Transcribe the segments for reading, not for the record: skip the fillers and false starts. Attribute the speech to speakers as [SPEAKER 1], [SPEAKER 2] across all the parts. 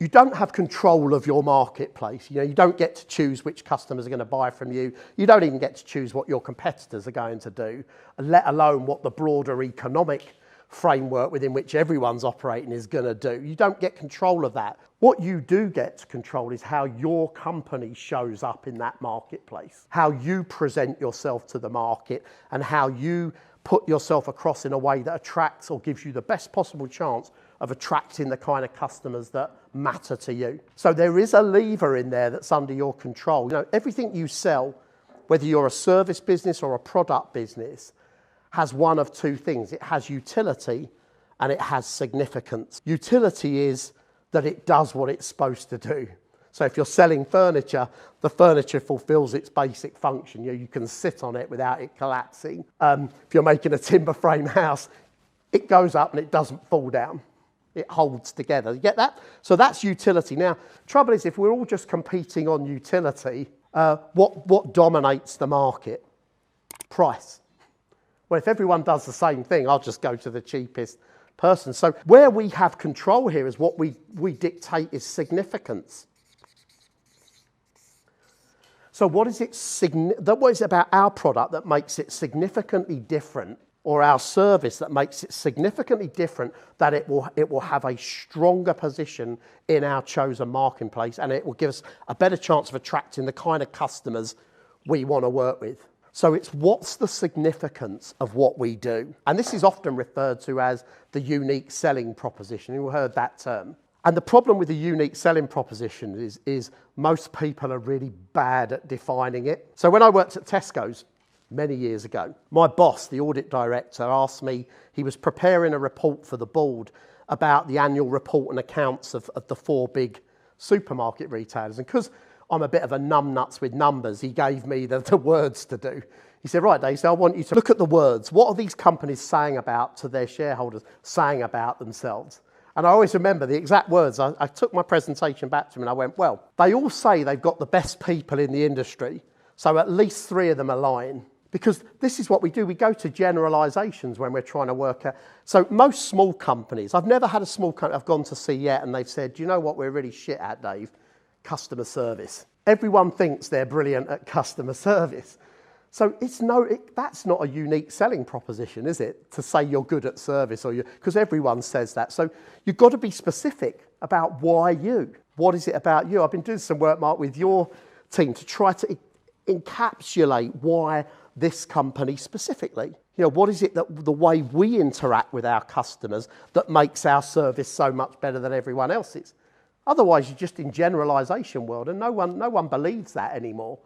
[SPEAKER 1] don't have control of your marketplace. You don't get to choose which customers are going to buy from you. You don't even get to choose what your competitors are going to do, let alone what the broader economic framework within which everyone's operating is going to do. You don't get control of that. What you do get to control is how your company shows up in that marketplace, how you present yourself to the market, and how you put yourself across in a way that attracts or gives you the best possible chance of attracting the kind of customers that matter to you. So there is a lever in there that's under your control. Everything you sell, whether you're a service business or a product business, has one of two things. It has utility and it has significance. Utility is that it does what it's supposed to do. So if you're selling furniture, the furniture fulfills its basic function. You can sit on it without it collapsing. If you're making a timber frame house, it goes up and it doesn't fall down. It holds together. You get that? So that's utility. Now, trouble is, if we're all just competing on utility, what dominates the market? Price. Well, if everyone does the same thing, I'll just go to the cheapest person. So where we have control here is what we dictate is significance. So what is it about our product that makes it significantly different, or our service that makes it significantly different, that it will have a stronger position in our chosen marketplace, and it will give us a better chance of attracting the kind of customers we want to work with? So it's what's the significance of what we do? And this is often referred to as the unique selling proposition. You've heard that term. And the problem with the unique selling proposition is most people are really bad at defining it. So when I worked at Tesco's many years ago, my boss, the audit director, asked me, he was preparing a report for the board about the annual report and accounts of the 4 big supermarket retailers. And because I'm a bit of a numbnuts with numbers, he gave me the words to do. He said, right, Dave, so I want you to look at the words. What are these companies saying about to their shareholders, saying about themselves? And I always remember the exact words. I took my presentation back to him and I went, well, they all say they've got the best people in the industry, so at least 3 of them are lying. Because this is what we do. We go to generalisations when we're trying to work out. So most small companies, I've never had a small company I've gone to see yet and they've said, do you know what we're really shit at, Dave? Customer service. Everyone thinks they're brilliant at customer service. So that's not a unique selling proposition, is it? To say you're good at service, because everyone says that. So you've got to be specific about why you. What is it about you? I've been doing some work, Mark, with your team to try to encapsulate why this company specifically. What is it that the way we interact with our customers that makes our service so much better than everyone else's? Otherwise, you're just in generalisation world, and no one believes that anymore.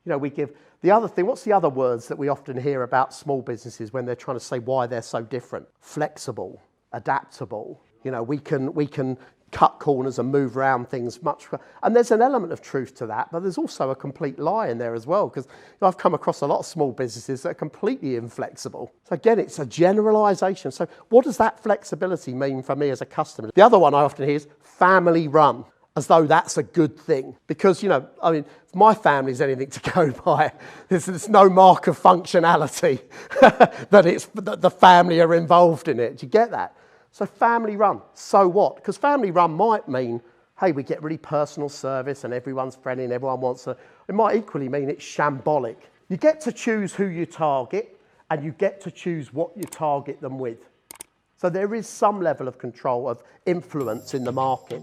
[SPEAKER 1] We give the other thing. What's the other words that we often hear about small businesses when they're trying to say why they're so different? Flexible, adaptable. We can cut corners and move around things much. And there's an element of truth to that, but there's also a complete lie in there as well, because I've come across a lot of small businesses that are completely inflexible. So again, it's a generalisation. So what does that flexibility mean for me as a customer? The other one I often hear is family run, as though that's a good thing. Because, if my family's anything to go by, there's no mark of functionality that the family are involved in it. Do you get that? So family run, so what? Because family run might mean, hey, we get really personal service and everyone's friendly and everyone wants to. It might equally mean it's shambolic. You get to choose who you target and you get to choose what you target them with. So there is some level of control, of influence in the market.